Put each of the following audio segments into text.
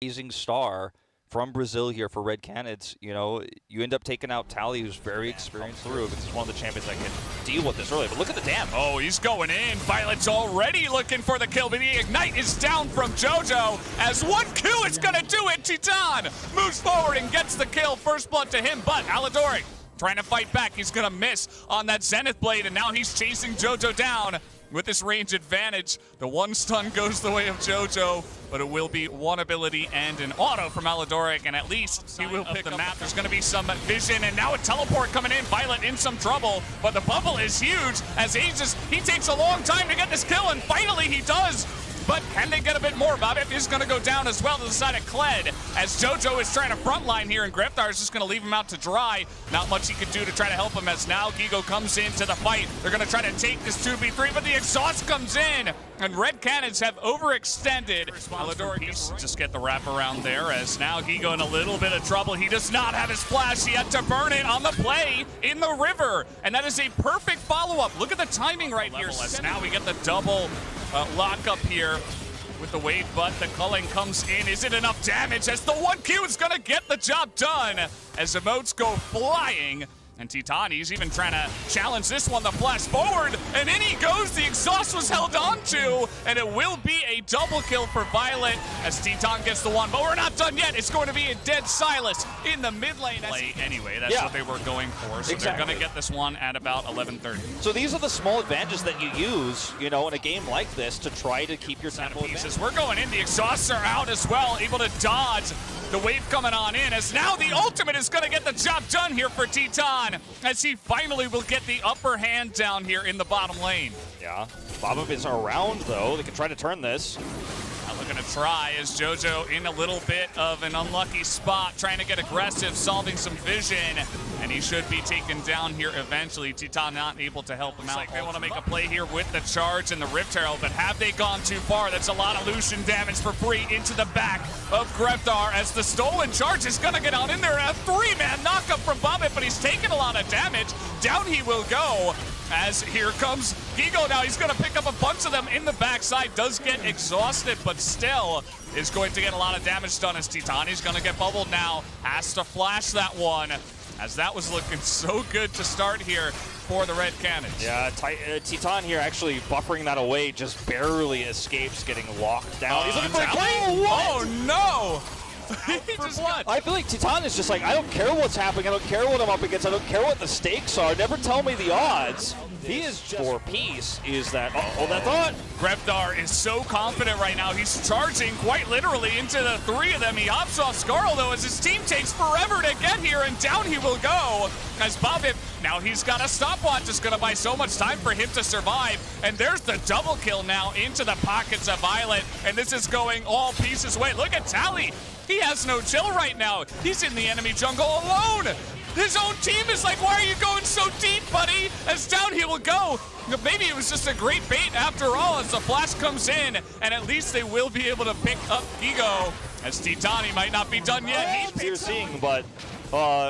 rising star from Brazil here for Red Canids. You know, you end up taking out Tally, who's very experienced through, because he's one of the champions that can deal with this early. But look at the damage. Oh, he's going in. Violet's already looking for the kill, but the Ignite is down from JoJo. As 1Q is going to do it. Titan moves forward and gets the kill. First blood to him, but Aladoric trying to fight back. He's going to miss on that Zenith Blade, and now he's chasing JoJo down. With this range advantage, the one stun goes the way of JoJo, but it will be one ability and an auto from Aladoric, and at least he will pick the map. There's going to be some vision, and now a teleport coming in. Violet in some trouble, but the bubble is huge as Aegis, he takes a long time to get this kill, and finally he does. But can they get a bit more? Bobbitt is going to go down as well to the side of Kled as JoJo is trying to frontline here, and Greftar is just going to leave him out to dry. Not much he can do to try to help him as now Gigo comes into the fight. They're going to try to take this 2v3, but the exhaust comes in, and Red Cannons have overextended. Aladoric just get the wrap around there as now Gigo in a little bit of trouble. He does not have his flash. He had to burn it on the play in the river, and that is a perfect follow-up. Look at the timing right here. As now we get the double lock up here with the wave, but the culling comes in. Is it enough damage as the 1Q is gonna get the job done as emotes go flying? And Titani's even trying to challenge this one, the flash forward, and in he goes. The exhaust was held onto, and it will be a double kill for Violet as Titan gets the one, but we're not done yet. It's going to be a dead Silas in the mid lane. Anyway, that's what they were going for, so they're going to get this one at about 11:30. So these are the small advantages that you use, you know, in a game like this to try to keep your tempo pieces. We're going in. The exhausts are out as well, able to dodge the wave coming on in, as now the ultimate is going to get the job done here for Titan, as he finally will get the upper hand down here in the bottom lane. Yeah, Bobbip is around though. They can try to turn this. Now looking to try as JoJo in a little bit of an unlucky spot, trying to get aggressive, solving some vision, and he should be taken down here eventually. Titan not able to help him out. Like they want to make a play here with the charge and the Rift Herald, but have they gone too far? That's a lot of Lucian damage for free into the back of Greftar as the stolen charge is going to get on in there. A three-man knockup from Bobbit, but he's taking a lot of damage. Down he will go. As here comes Gigo now. He's going to pick up a bunch of them in the backside. Does get exhausted, but still is going to get a lot of damage done as Titani's going to get bubbled now. Has to flash that one, as that was looking so good to start here for the Red Cannons. Yeah, Titan here actually buffering that away, just barely escapes getting locked down. He's looking for a kill. Oh no! I feel like Titan is just like, I don't care what's happening, I don't care what I'm up against, I don't care what the stakes are, never tell me the odds. He is just for peace, is that, oh, that thought. Greftar is so confident right now, he's charging quite literally into the three of them. He hops off Scarl though, as his team takes forever to get here, and down he will go. As Bobbip, now he's got a stopwatch, it's gonna buy so much time for him to survive. And there's the double kill now into the pockets of Violet, and this is going all pieces away. Look at Tally. He has no chill right now. He's in the enemy jungle alone. His own team is like, why are you going so deep, buddy? As down he will go. Maybe it was just a great bait after all, as the flash comes in, and at least they will be able to pick up Gigo, as Titani might not be done yet. You're seeing, but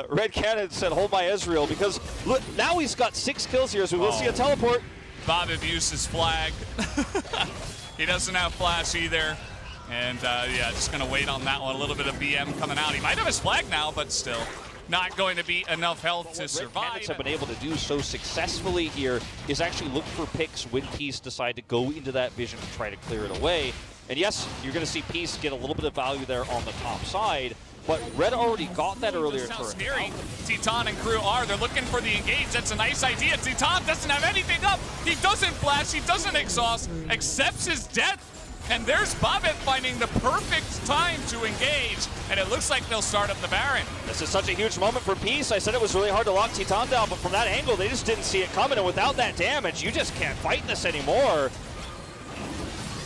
Red Cannon said, hold my Ezreal, because look, now he's got 6 kills here, so we will see a teleport. Bobbip used his flag. He doesn't have flash either. And yeah, just gonna wait on that one. A little bit of BM coming out. He might have his flag now, but still not going to be enough health to survive. Red Canids have been able to do so successfully here is actually look for picks when Peace decide to go into that vision to try to clear it away. And yes, you're going to see Peace get a little bit of value there on the top side, but Red already got that earlier turn. Scary Titan and crew are. They're looking for the engage. That's a nice idea. Titan doesn't have anything up. He doesn't flash. He doesn't exhaust. Accepts his death. And there's Bobbit finding the perfect time to engage, and it looks like they'll start up the Baron. This is such a huge moment for Peace. I said it was really hard to lock Titan down, but from that angle, they just didn't see it coming, and without that damage, you just can't fight this anymore.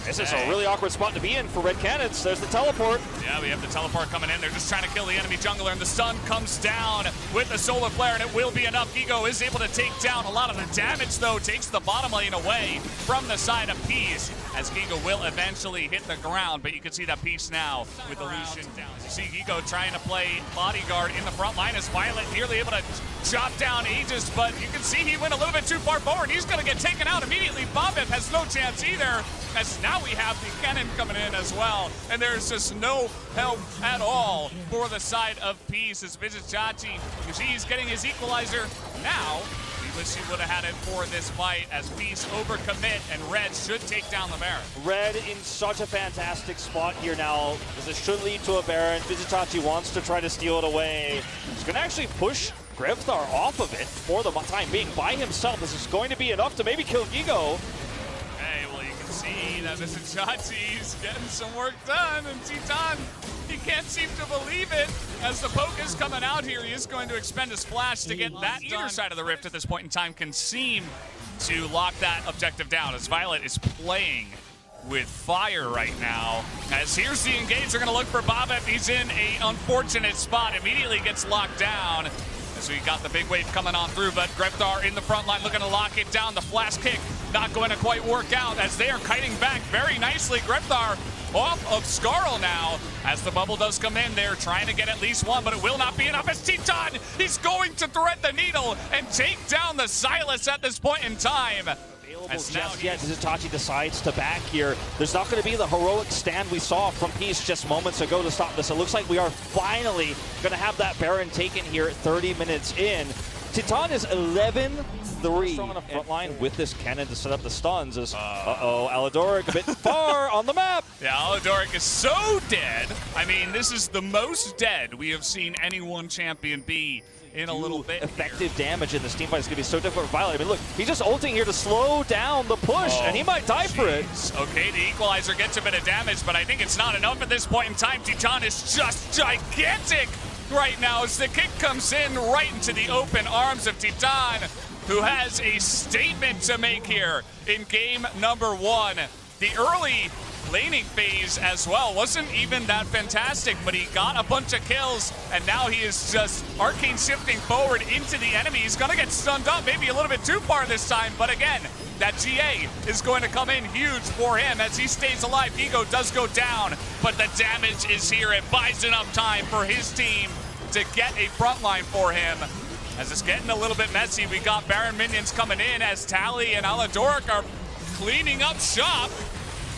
This is a really awkward spot to be in for Red Canids. There's the teleport. Yeah, we have the teleport coming in. They're just trying to kill the enemy jungler, and the stun comes down with the solar flare, and it will be enough. Gigo is able to take down a lot of the damage, though. Takes the bottom lane away from the side of Peace, as Gigo will eventually hit the ground, but you can see that Peace now with the Lucian down. You see Gigo trying to play bodyguard in the front line as Violet nearly able to chop down Aegis, but you can see he went a little bit too far forward. He's going to get taken out immediately. Bobbip has no chance either, as now now we have the cannon coming in as well, and there's just no help at all for the side of Peace as Vizicachi, you see he's getting his equalizer now. We wish he would have had it for this fight as Peace overcommit, and Red should take down the Baron. Red in such a fantastic spot here now, as this should lead to a Baron. Vizicachi wants to try to steal it away. He's going to actually push Grevthar off of it for the time being by himself. This is going to be enough to maybe kill Gigo. Hey, well, you can see that Vizicachi's getting some work done, and Titan, he can't seem to believe it. As the poke is coming out here, he is going to expend his flash to get that either side of the rift at this point in time can seem to lock that objective down, as Violet is playing with fire right now. As here's the engage, they're going to look for Bobet. He's in a unfortunate spot, immediately gets locked down. As we got the big wave coming on through, but Grevthar in the front line looking to lock it down. The flash kick not going to quite work out as they are kiting back very nicely. Grevthar off of Skarl now as the bubble does come in. They're trying to get at least one, but it will not be enough as Titan, he's going to thread the needle and take down the Silas at this point in time. As just yet, Vizicachi decides to back here. There's not going to be the heroic stand we saw from Peace just moments ago to stop this. It looks like we are finally going to have that Baron taken here 30 minutes in. Titan is 11-3 strong on the front line with this cannon to set up the stuns. As Aladoric a bit far on the map. Yeah, Aladoric is so dead. I mean, this is the most dead we have seen any one champion be in a little bit. Effective damage in this team fight is going to be so difficult for Violet. I mean, look, he's just ulting here to slow down the push, and he might die for it. Okay, the equalizer gets a bit of damage, but I think it's not enough at this point in time. Titan is just gigantic right now as the kick comes in right into the open arms of Titan, who has a statement to make here in game number 1. The early laning phase as well wasn't even that fantastic, but he got a bunch of kills, and now he is just arcane shifting forward into the enemy. He's gonna get stunned up, maybe a little bit too far this time, but again, that GA is going to come in huge for him as he stays alive. Ego does go down, but the damage is here. It buys enough time for his team to get a front line for him. As it's getting a little bit messy, we got Baron minions coming in as Tally and Aladoric are cleaning up shop.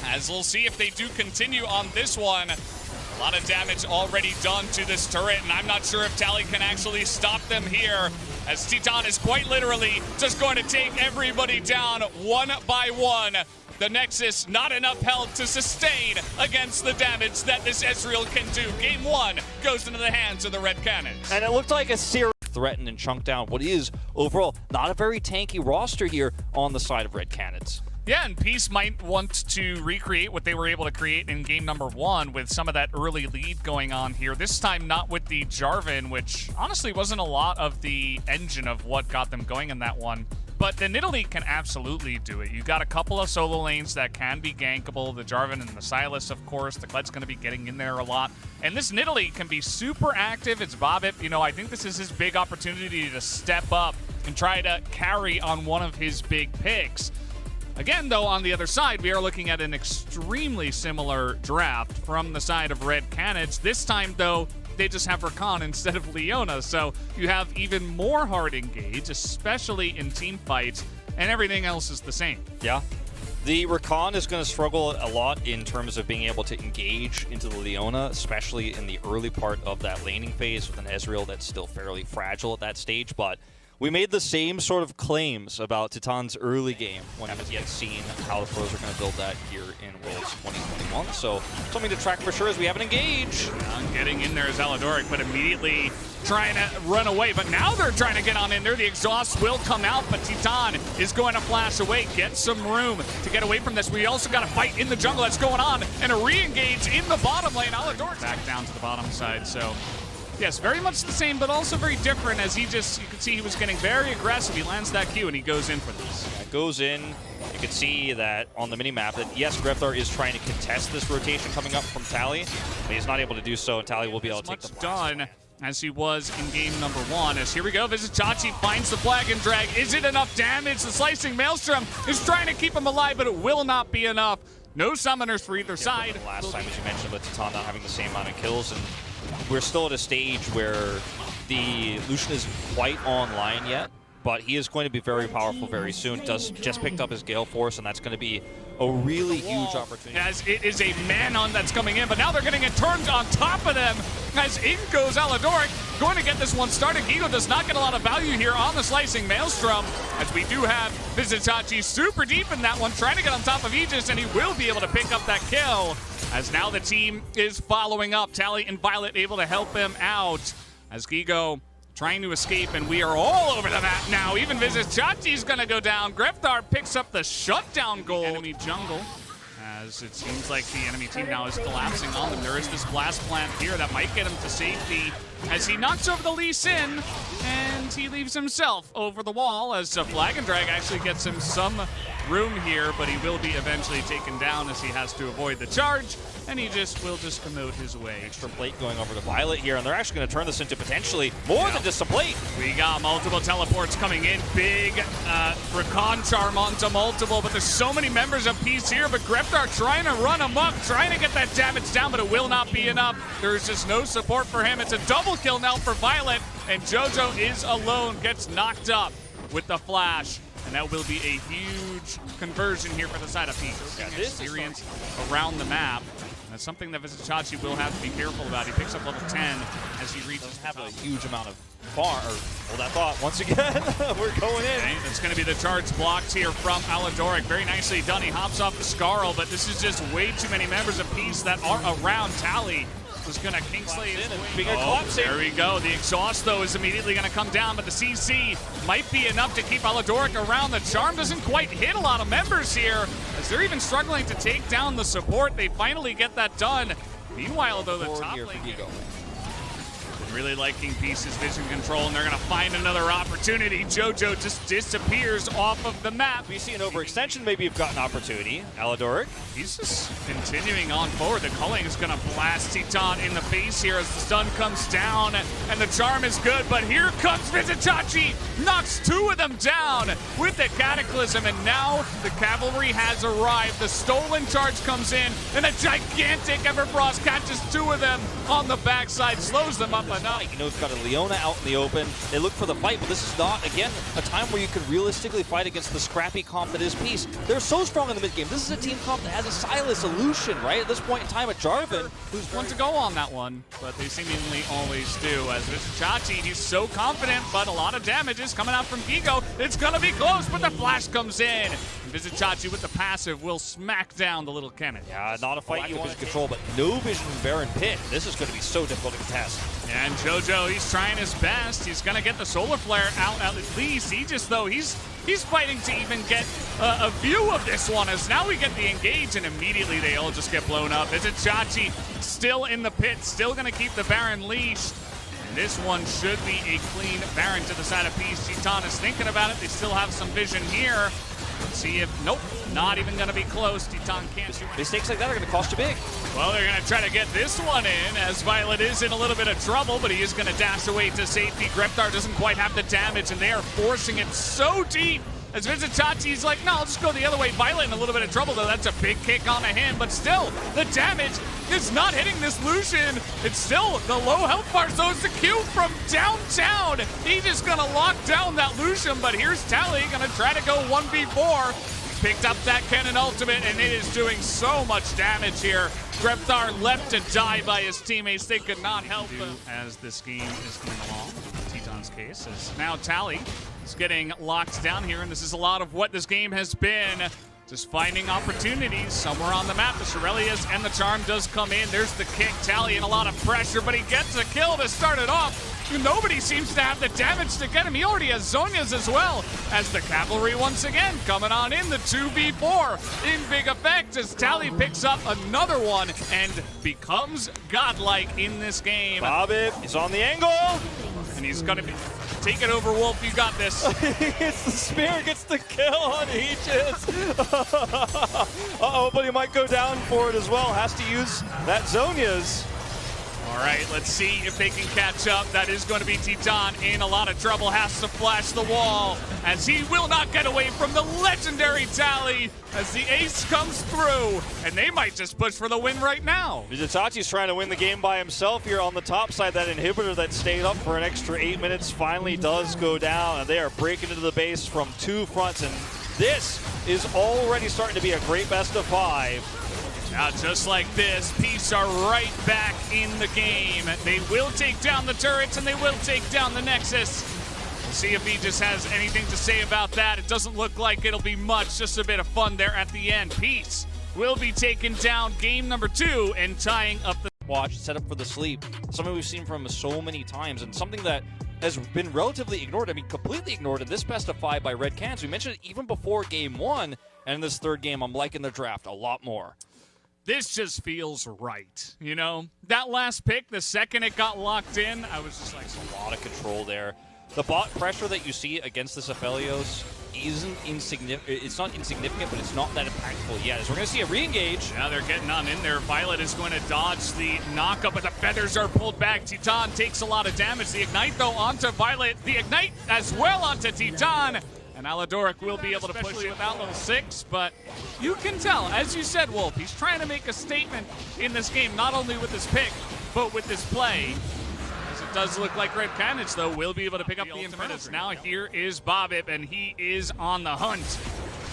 As we'll see if they do continue on this one. A lot of damage already done to this turret, and I'm not sure if Tally can actually stop them here, as Titan is quite literally just going to take everybody down one by one. The Nexus, not enough health to sustain against the damage that this Ezreal can do. Game 1 goes into the hands of the Red Cannons. And it looked like a serious threatened and chunked down what is overall not a very tanky roster here on the side of Red Cannons. Yeah, and Peace might want to recreate what they were able to create in game number 1 with some of that early lead going on here. This time not with the Jarvan, which honestly wasn't a lot of the engine of what got them going in that one. But the Nidalee can absolutely do it. You got a couple of solo lanes that can be gankable. The Jarvan and the Silas, of course. The Kled's going to be getting in there a lot. And this Nidalee can be super active. It's Bobit. You know, I think this is his big opportunity to step up and try to carry on one of his big picks. Again, though, on the other side, we are looking at an extremely similar draft from the side of Red Cannons. This time, though, they just have Rakan instead of Leona, so you have even more hard engage, especially in team fights, and everything else is the same. Yeah. The Rakan is going to struggle a lot in terms of being able to engage into the Leona, especially in the early part of that laning phase with an Ezreal that's still fairly fragile at that stage, but we made the same sort of claims about Titan's early game when we haven't yet seen how the pros are going to build that here in Worlds 2021. So something to track for sure as we have an engage. Getting in there is Aladoric, but immediately trying to run away. But now they're trying to get on in there. The exhaust will come out, but Titan is going to flash away, get some room to get away from this. We also got a fight in the jungle that's going on, and a re-engage in the bottom lane. Aladoric back down to the bottom side, so yes, very much the same, but also very different as he just, you could see he was getting very aggressive. He lands that Q and he goes in for this. Yeah, goes in. You can see that on the minimap that, yes, Grevthar is trying to contest this rotation coming up from Tally, but he's not able to do so, and Tally will be able to take the blast. Done as he was in game number 1. As here we go, Vizicachi finds the flag and drag. Is it enough damage? The slicing Maelstrom is trying to keep him alive, but it will not be enough. No summoners for either side. Last time, as you mentioned, with Titan not having the same amount of kills, and we're still at a stage where the Lucian isn't quite online yet. but he is going to be very powerful very soon. Just picked up his Gale Force, and that's going to be a really huge opportunity. As it is a man-on that's coming in, but now they're getting it turned on top of them. As in goes Aladoric, going to get this one started. Gigo does not get a lot of value here on the Slicing Maelstrom, as we do have Vizitachi super deep in that one, trying to get on top of Aegis, and he will be able to pick up that kill. As now the team is following up. Tally and Violet able to help him out. As Gigo trying to escape, and we are all over the map now. Even Vizitachi's gonna go down. Greftar picks up the shutdown goal. Enemy jungle, as it seems like the enemy team now is collapsing on them. There is this blast plant here that might get him to safety, as he knocks over the Lee Sin, and he leaves himself over the wall, as Flag and Drag actually gets him some room here, but he will be eventually taken down as he has to avoid the charge, and he will just promote his way. Extra plate going over to Violet here, and they're actually going to turn this into potentially more than just a plate. We got multiple teleports coming in. Big recon charm onto multiple, but there's so many members of Peace here, but Greftar trying to run him up, trying to get that damage down, but it will not be enough. There's just no support for him. It's a double kill now for Violet, and JoJo is alone, gets knocked up with the flash. And that will be a huge conversion here for the side of Peace. Yeah, experience around the map. And that's something that Vizitachi will have to be careful about. He picks up level 10 as he reaches. Have a huge amount of hold that thought once again. We're going in. Okay, it's going to be the charge blocked here from Aladoric. Very nicely done. He hops off the Scarl, but this is just way too many members of Peace that are around. Tally was going to Kingsley his way. There we go. The exhaust, though, is immediately going to come down, but the CC might be enough to keep Aladoric around. The charm doesn't quite hit a lot of members here, as they're even struggling to take down the support. They finally get that done. Meanwhile, though, the top lane really liking Peace's vision control, and they're going to find another opportunity. JoJo just disappears off of the map. We see an overextension, maybe you've got an opportunity. Aladoric. He's just continuing on forward. The culling is going to blast Titan in the face here as the stun comes down, and the charm is good, but here comes Vizitachi, knocks two of them down with the Cataclysm, and now the cavalry has arrived. The stolen charge comes in, and a gigantic Everfrost catches two of them on the backside, slows them up enough. You know, we've got a Leona out in the open. They look for the fight, but this is not, again, a time where you could realistically fight against the scrappy comp that is Peace. They're so strong in the mid game. This is a team comp that has a Silas, a Lucian, right? At this point in time, a Jarvan, who's one to go on that one, but they seemingly always do. As Vizitachi, he's so confident, but a lot of damage is coming out from Gigo. It's gonna be close, but the flash comes in. Vizitachi with the passive will smack down the little cannon. Yeah, not a fight you want to control, but no vision from Baron Pit. This is going to be so difficult to contest. And JoJo, he's trying his best. He's going to get the Solar Flare out at least. Aegis, though, he's fighting to even get a view of this one, as now we get the engage, and immediately they all just get blown up. Vizitachi still in the pit, still going to keep the Baron leashed. And this one should be a clean Baron to the side of Peace. Titan is thinking about it. They still have some vision here. Let's see if, nope, not even going to be close. Titan can't do it. Mistakes like that are going to cost you big. Well, they're going to try to get this one in, as Violet is in a little bit of trouble, but he is going to dash away to safety. Greftar doesn't quite have the damage, and they are forcing it so deep. As Vizitachi's like, no, I'll just go the other way. Violet in a little bit of trouble, though. That's a big kick onto him, but still, the damage is not hitting this Lucian. It's still the low health bar, so it's the Q from downtown. He's just gonna lock down that Lucian, but here's Tally gonna try to go 1v4. Picked up that cannon ultimate, and it is doing so much damage here. Greftar left to die by his teammates. They could not help him. As this game is coming along, Titan's case is now Tally is getting locked down here, and this is a lot of what this game has been. Just finding opportunities somewhere on the map. The Shirelius and the charm does come in. There's the kick. Tally in a lot of pressure, but he gets a kill to start it off. Nobody seems to have the damage to get him. He already has Zhonya's as well, as the cavalry once again coming on in the 2v4 in big effect, as Tally picks up another one and becomes godlike in this game. Bobbit is on the angle, and he's gonna take it over, Wolf. You got this. It's the spear, gets the kill on Aegis. Uh-oh, but he might go down for it as well. Has to use that Zhonya's. All All right, let's see if they can catch up. That is going to be Titan in a lot of trouble. Has to flash the wall as he will not get away from the legendary Tally as the ace comes through. And they might just push for the win right now. Vizitachi's trying to win the game by himself here on the top side. That inhibitor that stayed up for an extra 8 minutes finally does go down. And they are breaking into the base from 2 fronts. And this is already starting to be a great best of 5. Now, just like this, Peace are right back in the game. They will take down the turrets and they will take down the Nexus. We'll see if he just has anything to say about that. It doesn't look like it'll be much, just a bit of fun there at the end. Peace will be taking down game number 2 and tying up the watch, set up for the sleep. Something we've seen from him so many times and something that has been relatively ignored. I mean, completely ignored in this best of 5 by Red Cans. We mentioned it even before game 1, and in this third game, I'm liking the draft a lot more. This just feels right, you know? That last pick, the second it got locked in, I was just like, a lot of control there. The bot pressure that you see against this Aphelios isn't insignificant. It's not insignificant, but it's not that impactful yet. As we're going to see a re-engage. Now they're getting on in there. Violet is going to dodge the knockup, but the feathers are pulled back. Titan takes a lot of damage. The Ignite, though, onto Violet. The Ignite as well onto Titan. And Aladoric will be able to push it without level 6, but you can tell, as you said, Wolf, he's trying to make a statement in this game, not only with his pick, but with his play. As it does look like Red Canids, though, will be able to pick up the Infernus. Now here is Bobip, and he is on the hunt.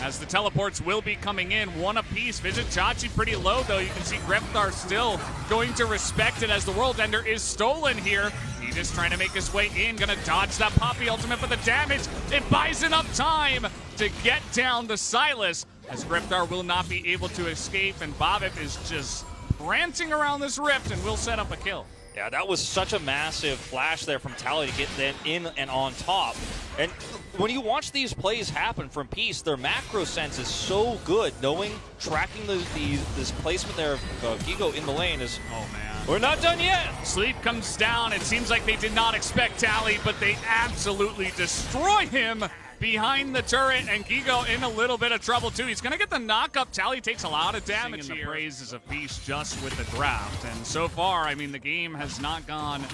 As the teleports will be coming in, one apiece. Vizitachi pretty low, though. You can see Grepthar still going to respect it as the World Ender is stolen here. He just trying to make his way in, gonna dodge that Poppy ultimate, but the damage, it buys enough time to get down to Silas, as Grepthar will not be able to escape, and Bobip is just prancing around this rift and will set up a kill. Yeah, that was such a massive flash there from Tally to get them in and on top. And when you watch these plays happen from Peace, their macro sense is so good, knowing, tracking this placement there of Gigo in the lane is, oh man, we're not done yet. Sleep comes down. It seems like they did not expect Tally, but they absolutely destroy him behind the turret, and Gigo in a little bit of trouble too. He's gonna get the knock-up. Tally takes a lot of damage here. The praises of Peace just with the draft, and so far, I mean, the game has not gone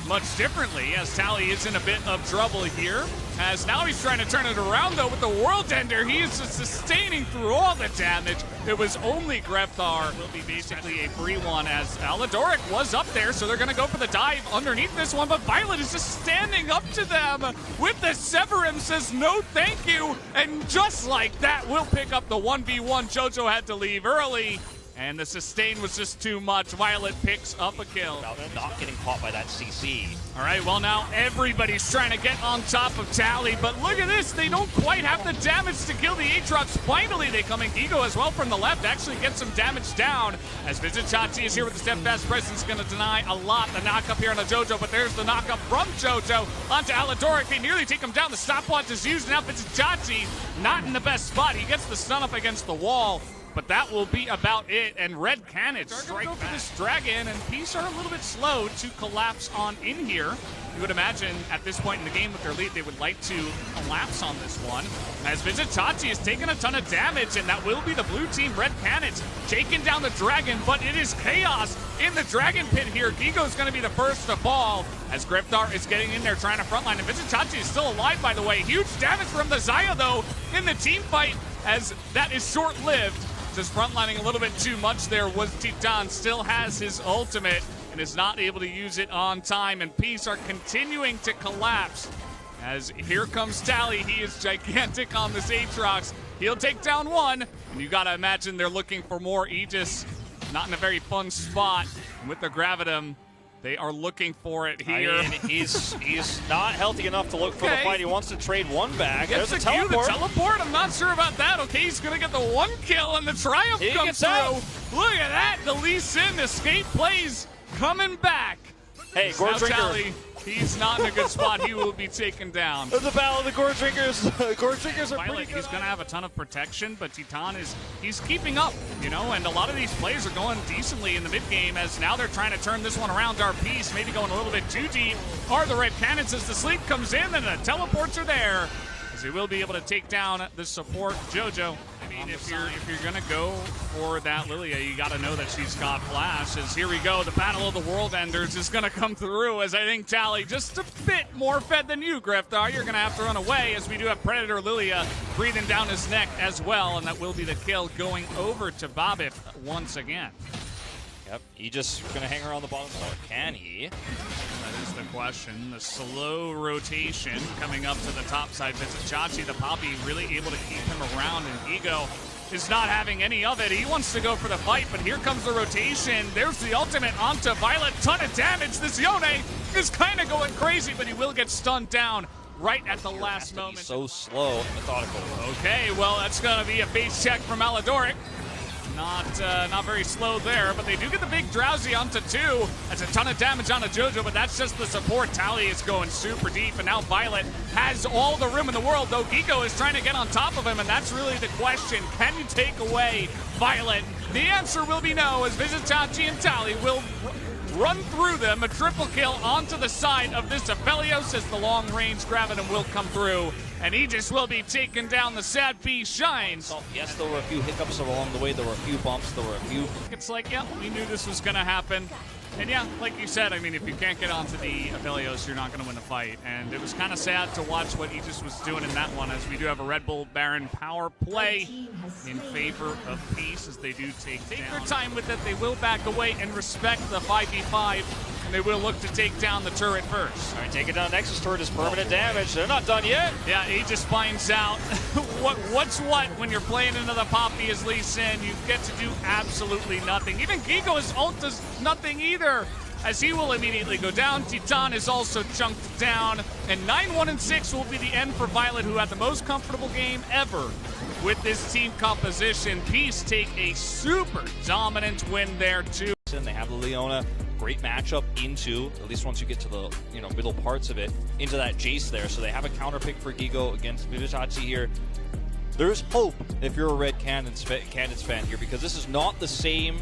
much differently, as Tally is in a bit of trouble here, as now he's trying to turn it around, though, with the World Ender. He is just sustaining through all the damage. It was only Grepthar will be basically a free one, as Aladoric was up there, so they're going to go for the dive underneath this one, but Violet is just standing up to them with the Severum, says no thank you, and just like that, we'll pick up the 1v1. JoJo had to leave early, and the sustain was just too much. Violet picks up a kill. Not getting caught by that CC. All right, well now everybody's trying to get on top of Tally, but look at this. They don't quite have the damage to kill the Aatrox. Finally, they come in. Gigo as well from the left actually gets some damage down, as Vizitachi is here with the steadfast presence, going to deny a lot. The knock-up here on the JoJo, but there's the knock-up from JoJo onto Aladoric. They nearly take him down. The stopwatch is used. Now Vizitachi not in the best spot. He gets the stun up against the wall, but that will be about it, and Red Canids strike go for this Dragon, and Peace are a little bit slow to collapse on in here. You would imagine at this point in the game with their lead, they would like to collapse on this one, as Vizitachi has taken a ton of damage, and that will be the blue team, Red Canids, taking down the Dragon, but it is chaos in the Dragon Pit here. Gigo's going to be the first to fall, as Grepthar is getting in there trying to frontline, and Vizitachi is still alive, by the way. Huge damage from the Xayah, though, in the team fight, as that is short-lived. Just frontlining a little bit too much there was Titan. Still has his ultimate and is not able to use it on time, and Peace are continuing to collapse. As here comes Tally, he is gigantic on this Aatrox. He'll take down one, and you gotta imagine they're looking for more. Aegis not in a very fun spot, and with the Gravitum, they are looking for it here. I mean, he's not healthy enough to look for the fight. He wants to trade one back. There's a teleport. teleport. The teleport, I'm not sure about that. Okay, he's going to get the one kill, and the Triumph comes through. Out. Look at that. The Lee Sin escape plays coming back. Hey, Gore Drinker. He's not in a good spot. He will be taken down. There's a battle of the Gore Drinkers. Gore Drinkers are Violet, pretty good. he's going to have a ton of protection, but Titan he's keeping up, you know, and a lot of these plays are going decently in the mid game, as now they're trying to turn this one around. Our piece maybe going a little bit too deep. Are the Red Canids as the sleep comes in, and the teleports are there, as he will be able to take down the support JoJo. If you're gonna go for that Lilia, you got to know that she's got flash. As here we go, the battle of the world enders is gonna come through. As I think Tally just a bit more fed than you, Griftar. You're gonna have to run away. As we do have Predator Lilia breathing down his neck as well, and that will be the kill going over to Bobip once again. Yep, he just gonna hang around the bottom floor. Can he? That is the question. The slow rotation coming up to the top side. Chachi, the Poppy, really able to keep him around, and Ego is not having any of it. He wants to go for the fight, but here comes the rotation. There's the ultimate onto Violet. Ton of damage. This Yone is kind of going crazy, but he will get stunned down right at the last moment. So slow and methodical. Okay, well, that's going to be a base check from Aladoric. Not very slow there, but they do get the big drowsy onto 2. That's a ton of damage onto JoJo, but that's just the support. Tally is going super deep, and now Violet has all the room in the world, though Gigo is trying to get on top of him, and that's really the question. Can you take away Violet? The answer will be no, as Visitachi and Tally will run through them. A triple kill onto the side of this Aphelios as the long-range Gravitum will come through, and Aegis will be taken down. The sad P shines. Yes, there were a few hiccups along the way. There were a few bumps. There were a few. It's like, yeah, we knew this was going to happen. And yeah, like you said, I mean, if you can't get onto the Aphelios, you're not going to win the fight. And it was kind of sad to watch what Aegis was doing in that one, as we do have a Red Bull Baron power play in favor of Peace as they do take their time with it. They will back away and respect the 5v5, and they will look to take down the turret first. All right, take it down. Nexus turret is permanent damage. They're not done yet. Yeah, Aegis finds out what's what when you're playing into the Poppy as Lee Sin. You get to do absolutely nothing. Even Gigo's ult does nothing either, as he will immediately go down. Titan is also chunked down, and 9-1-6 will be the end for Violet, who had the most comfortable game ever with this team composition. Peace take a super dominant win there too. They have the Leona. Great matchup into, at least once you get to the middle parts of it, into that Jace there. So they have a counter pick for Gigo against Visitachi here. There's hope if you're a Red Cannons fan here, because this is not the same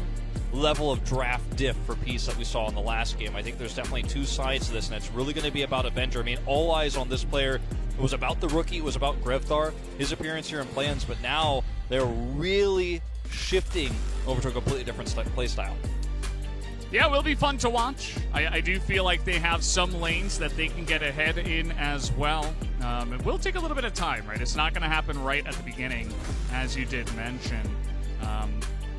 level of draft diff for Peace that we saw in the last game. I think there's definitely two sides to this, and it's really going to be about Avenger. I mean, all eyes on this player. It was about the rookie. It was about Grevthar, his appearance here in play-ins, but now they're really shifting over to a completely different play style. Yeah, it will be fun to watch. I do feel like they have some lanes that they can get ahead in as well. It will take a little bit of time, right? It's not going to happen right at the beginning, as you did mention.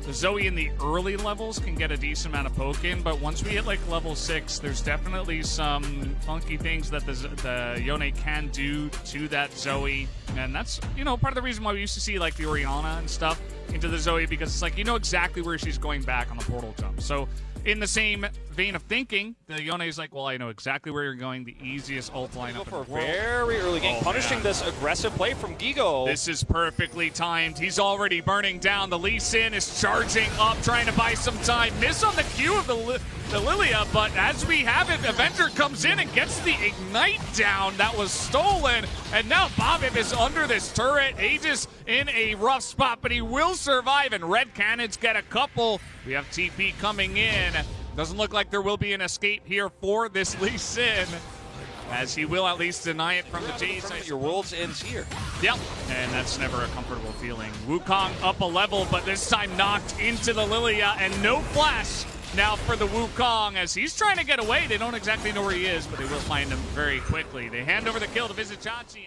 The Zoe in the early levels can get a decent amount of poke in, but once we hit like level 6, there's definitely some funky things that the Yone can do to that Zoe. And that's, part of the reason why we used to see like the Orianna and stuff into the Zoe, because it's like, exactly where she's going back on the portal jump. So in the same vein of thinking, the Yone is like, well, I know exactly where you're going, the easiest ult lineup for a very early game, punishing this aggressive play from Gigo. This is perfectly timed. He's already burning down. The Lee Sin is charging up, trying to buy some time. Miss on the Q of the Lilia, but as we have it, Avenger comes in and gets the Ignite down that was stolen, and now Bobip is under this turret. Aegis in a rough spot, but he will survive, and Red Cannons get a couple. We have TP coming in. Doesn't look like there will be an escape here for this Lee Sin, as he will at least deny it from the Jace. Your world's ends here. Yep, and that's never a comfortable feeling. Wukong up a level, but this time knocked into the Lilia, and no flash now for the Wukong, as he's trying to get away. They don't exactly know where he is, but they will find him very quickly. They hand over the kill to Visitachi.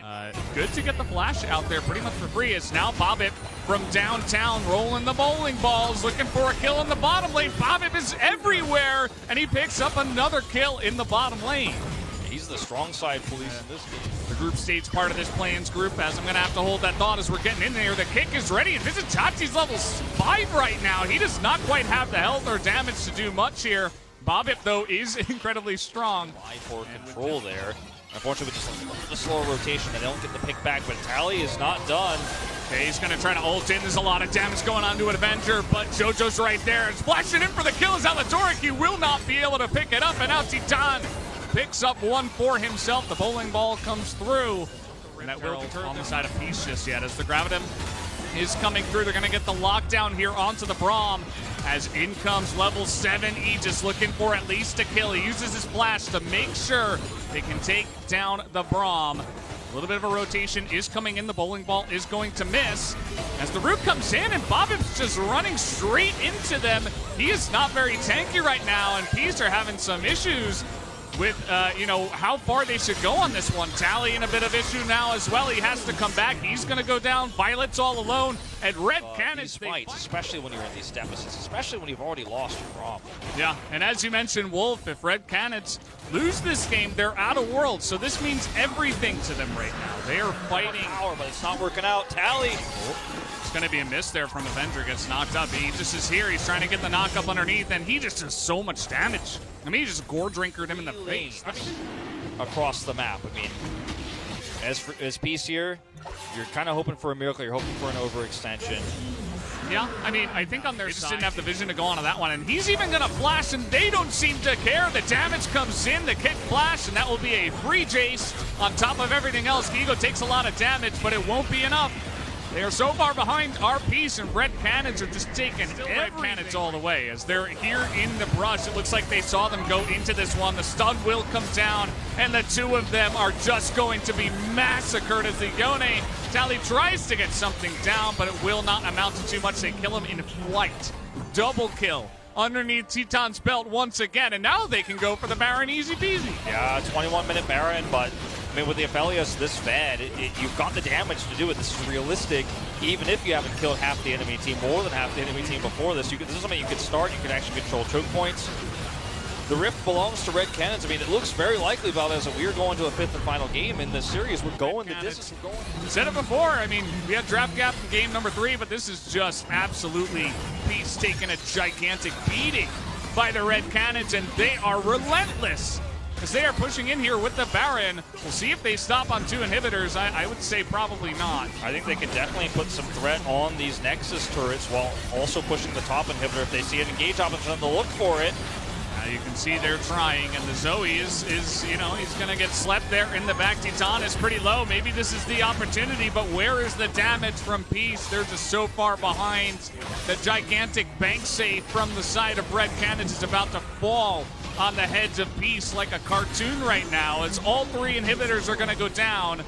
Good to get the flash out there pretty much for free. It's now Bobip from downtown rolling the bowling balls, looking for a kill in the bottom lane. Bobip is everywhere, and he picks up another kill in the bottom lane. He's the strong side police in this game. The group stage part of this play-ins group, as I'm going to have to hold that thought as we're getting in there. The kick is ready, and Visitachi's level 5 right now. He does not quite have the health or damage to do much here. Bobip, though, is incredibly strong. For control there. Unfortunately, with just the slower rotation, they don't get the pick back, but Tally is not done. Okay, he's going to try to ult in. There's a lot of damage going on to an Avenger, but JoJo's right there. It's flashing in for the kill as Aladoric. He will not be able to pick it up, and now Titan picks up one for himself. The bowling ball comes through, and that will deter on the side of Peace just yet. As the Gravitum is coming through, they're going to get the lockdown here onto the Braum, as in comes level 7 Aegis, looking for at least a kill. He uses his flash to make sure they can take down the Braum. A little bit of a rotation is coming in. The bowling ball is going to miss as the root comes in, and Bobbitt's just running straight into them. He is not very tanky right now, and Peas are having some issues with, you know, how far they should go on this one. Tally in a bit of issue now as well. He has to come back. He's going to go down. Violet's all alone. And Red Cannons, these fights, especially when you're in these deficits, especially when you've already lost your problem. Yeah, and as you mentioned, Wolf, if Red Cannons lose this game, they're out of world. So this means everything to them right now. They are fighting. Power, but it's not working out. Tally. It's going to be a miss there from Avenger. Gets knocked up. He just is here. He's trying to get the knock up underneath, and he just does so much damage. I mean, he just gore drinkered him in the face. Across the map. I mean, as Peace here, you're kind of hoping for a miracle. You're hoping for an overextension. Yeah, I mean, I think on their side, didn't have the vision to go onto that one, and he's even going to flash, and they don't seem to care. The damage comes in, the kick flash, and that will be a free Jace on top of everything else. Gigo takes a lot of damage, but it won't be enough. They are so far behind our piece, and Red Cannons are just taking Red Cannons all the way. As they're here in the brush, it looks like they saw them go into this one. The stun will come down, and the two of them are just going to be massacred as the Yone Tally tries to get something down, but it will not amount to too much. They kill him in flight. Double kill underneath Teton's belt once again, and now they can go for the Baron easy peasy. Yeah, 21-minute Baron, but I mean, with the Aphelios this fed, you've got the damage to do it. This is realistic. Even if you haven't killed half the enemy team, more than half the enemy team before this, this is something you could start. You can actually control choke points. The Rift belongs to Red Cannons. I mean, it looks very likely, Valdez, that we are going to a fifth and final game in this series. We're going the distance. We're going. Said it before. I mean, we had draft gap in game number 3, but this is just absolutely Peace taking a gigantic beating by the Red Cannons, and they are relentless as they are pushing in here with the Baron. We'll see if they stop on 2 inhibitors. I would say probably not. I think they can definitely put some threat on these Nexus turrets while also pushing the top inhibitor. If they see an engage option, they'll look for it. You can see they're trying, and the Zoe is you know, he's going to get slept there in the back. Titan is pretty low. Maybe this is the opportunity, but where is the damage from Peace? They're just so far behind. The gigantic bank safe from the side of Red Cannons is about to fall on the heads of Peace like a cartoon right now, as all 3 inhibitors are going to go down.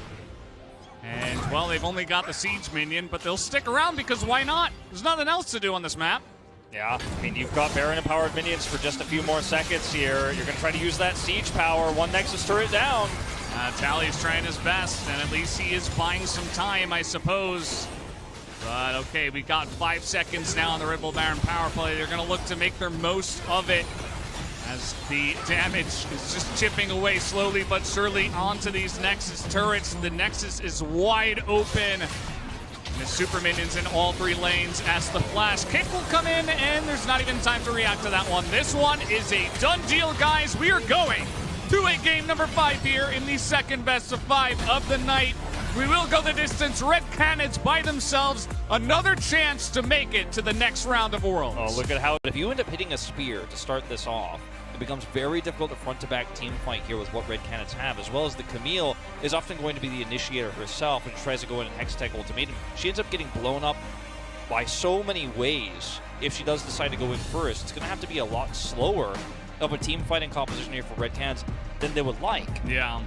And, well, they've only got the Siege minion, but they'll stick around because why not? There's nothing else to do on this map. Yeah, I mean, you've got Baron-empowered minions for just a few more seconds here. You're going to try to use that siege power. 1 Nexus turret down. Tally's trying his best, and at least he is buying some time, I suppose. But, okay, we got 5 seconds now on the Red Bull Baron power play. They're going to look to make their most of it as the damage is just chipping away slowly but surely onto these Nexus turrets. The Nexus is wide open. The super minions in all 3 lanes as the flash kick will come in, and there's not even time to react to that one. This one is a done deal, guys. We are going to a game number 5 here in the second best of 5 of the night. We will go the distance. Red Cannons by themselves. Another chance to make it to the next round of Worlds. Oh, look at how, if you end up hitting a spear to start this off, it becomes very difficult to front-to-back team fight here with what Red Cannons have, as well as the Camille is often going to be the initiator herself and tries to go in and Hextech ultimatum. She ends up getting blown up by so many ways. If she does decide to go in first, it's going to have to be a lot slower of a team fighting composition here for Red Cannons than they would like. Yeah.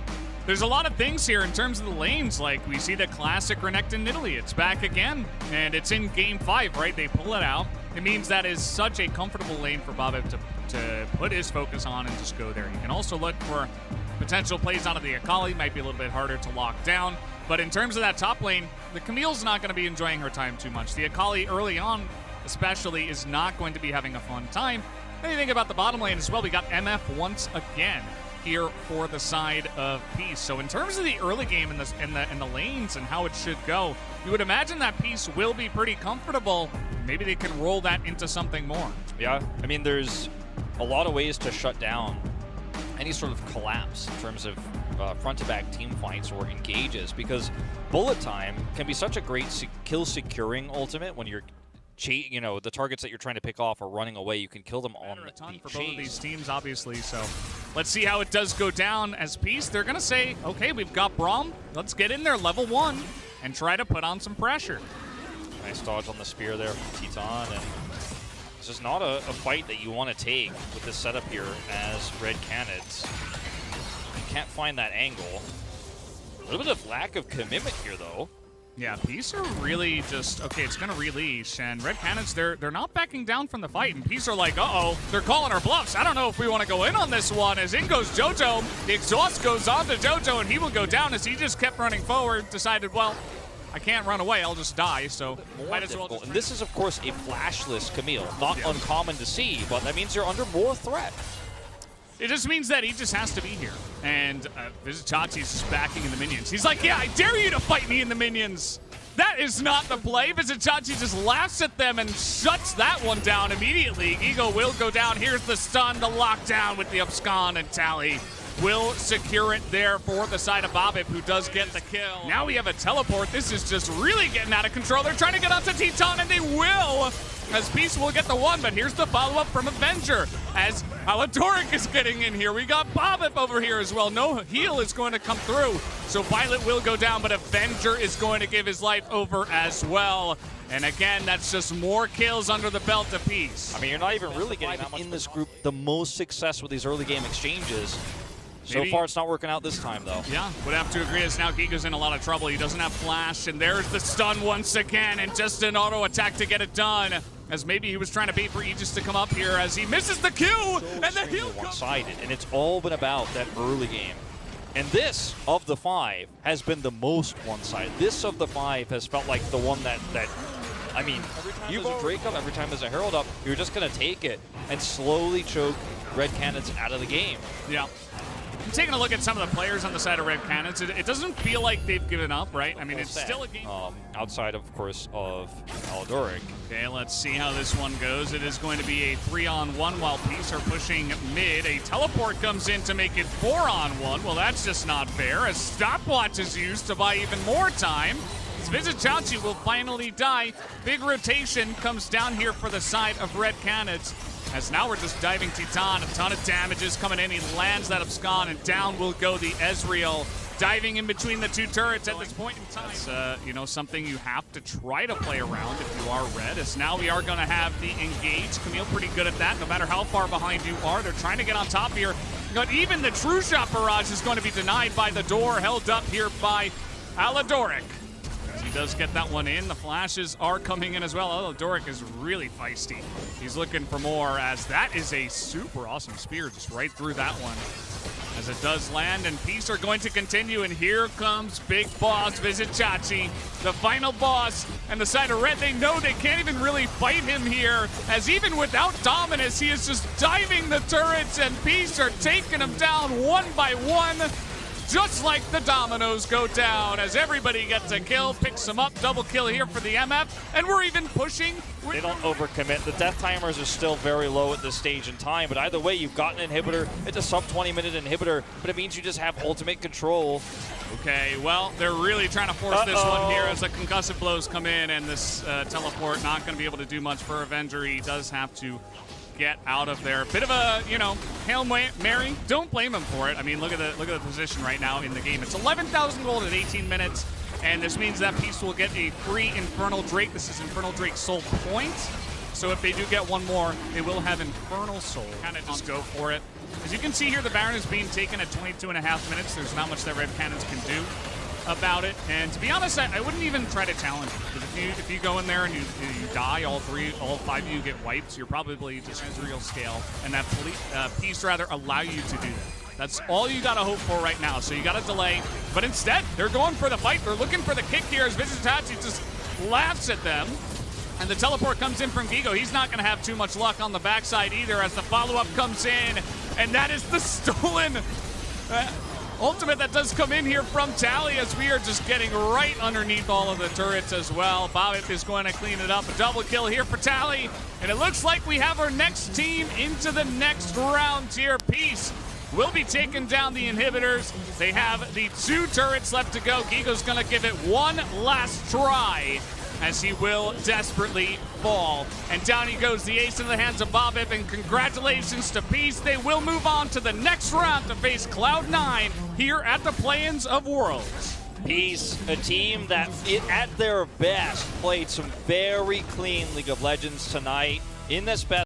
There's a lot of things here in terms of the lanes. Like, we see the classic Renekton Italy. It's back again, and it's in game 5, right? They pull it out. It means that is such a comfortable lane for Bob to put his focus on and just go there. You can also look for potential plays out of the Akali. Might be a little bit harder to lock down. But in terms of that top lane, the Camille's not going to be enjoying her time too much. The Akali early on, especially, is not going to be having a fun time. Then you think about the bottom lane as well. We got MF once again here for the side of Peace. So in terms of the early game in the lanes and how it should go, you would imagine that Peace will be pretty comfortable. Maybe they can roll that into something more. Yeah, I mean, there's a lot of ways to shut down any sort of collapse in terms of front-to-back team fights or engages, because bullet time can be such a great kill securing ultimate when you're the targets that you're trying to pick off are running away. You can kill them on the for chase. both of these teams, obviously. So let's see how it does go down as Peace. They're going to say, okay, we've got Braum. Let's get in there level 1 and try to put on some pressure. Nice dodge on the spear there from Titan. And this is not a fight that you want to take with this setup here as Red Cannons. You can't find that angle. A little bit of lack of commitment here, though. Yeah, Peace are really just, okay, it's going to release, and Red Cannons, they're not backing down from the fight, and Peace are like, uh-oh, they're calling our bluffs. I don't know if we want to go in on this one, as in goes JoJo. The exhaust goes on to JoJo, and he will go down as he just kept running forward, decided, well, I can't run away, I'll just die, so might as well just... And this is, of course, a flashless Camille. Not uncommon to see, but that means you're under more threat. It just means that he just has to be here. And Vizitachi's just backing in the minions. He's like, yeah, I dare you to fight me in the minions. That is not the play. Vizitachi just laughs at them and shuts that one down immediately. Ego will go down. Here's the stun, the lockdown with the abscond, and Tally will secure it there for the side of Bobip, who does get the kill. Now we have a teleport. This is just really getting out of control. They're trying to get onto Teton, and they will, as Peace will get the one, but here's the follow-up from Avenger, as Aladoric is getting in here. We got Bobip over here as well. No heal is going to come through, so Violet will go down, but Avenger is going to give his life over as well. And again, that's just more kills under the belt of Peace. I mean, you're not even really getting that much in this group. The most success with these early game exchanges. So far, it's not working out this time, though. Yeah, would have to agree, as now Giga's in a lot of trouble. He doesn't have flash, and there's the stun once again, and just an auto attack to get it done, as maybe he was trying to bait for Aegis to come up here as he misses the Q, and the heal one-sided, and it's all been about that early game. And this, of the 5, has been the most one-sided. This of the 5 has felt like the one that I mean, every time there's a Drake up, every time there's a Herald up, you're just going to take it and slowly choke Red Cannons out of the game. Yeah. I'm taking a look at some of the players on the side of Red Cannons. It doesn't feel like they've given up, right? I mean, it's still a game. Outside, of course, of Aladoric. Okay, let's see how this one goes. It is going to be a 3-on-1 while Peace are pushing mid. A teleport comes in to make it 4-on-1. Well, that's just not fair. A stopwatch is used to buy even more time. Vizitachi will finally die. Big rotation comes down here for the side of Red Cannons. As now we're just diving Titan. A ton of damages coming in. He lands that abscond, and down will go the Ezreal. Diving in between the two turrets at this point in time. It's, you know, something you have to try to play around if you are Red. As now we are going to have the engage. Camille pretty good at that, no matter how far behind you are. They're trying to get on top here. But even the true shot barrage is going to be denied by the door, held up here by Aladoric. He does get that one in. The flashes are coming in as well. Aladoric is really feisty. He's looking for more, as that is a super awesome spear just right through that one. As it does land, and Peace are going to continue, and here comes Big Boss Vizitachi, the final boss, and the side of Red, they know they can't even really fight him here, as even without Dominus, he is just diving the turrets, and Peace are taking him down one by one, just like the dominoes go down, as everybody gets a kill, picks them up, double kill here for the MF, and we're even pushing. They don't overcommit. The death timers are still very low at this stage in time, but either way, you've got an inhibitor. It's a sub 20-minute inhibitor, but it means you just have ultimate control. Okay, well, they're really trying to force this one here as the concussive blows come in, and this teleport not going to be able to do much for Avenger. He does have to get out of there. Bit of a, you know, Hail Mary. Don't blame him for it. I mean, look at the position right now in the game. It's 11,000 gold at 18 minutes, and this means that Peace will get a free Infernal Drake. This is Infernal Drake Soul Point. So if they do get one more, they will have Infernal Soul. Kind of just go for it. As you can see here, the Baron is being taken at 22.5 minutes. There's not much that Red Cannons can do about it, and to be honest, I wouldn't even try to challenge it, because if you go in there and you die, all 5 of you get wiped, you're probably just Ezreal scale, and that Peace rather allow you to do that. That's all you got to hope for right now, so you got to delay, but instead, they're going for the fight. They're looking for the kick here as Vizitachi just laughs at them, and the teleport comes in from Gigo. He's not going to have too much luck on the backside either, as the follow-up comes in, and that is the stolen ultimate that does come in here from Tally, as we are just getting right underneath all of the turrets as well. Bobip is going to clean it up. A double kill here for Tally, and it looks like we have our next team into the next round here. Peace will be taking down the inhibitors. They have the 2 turrets left to go. Gigo's going to give it one last try, as he will desperately fall. And down he goes, the ace in the hands of Bobip, and congratulations to Peace. They will move on to the next round to face Cloud9 here at the Play-ins of Worlds. Peace, a team that, at their best, played some very clean League of Legends tonight in this best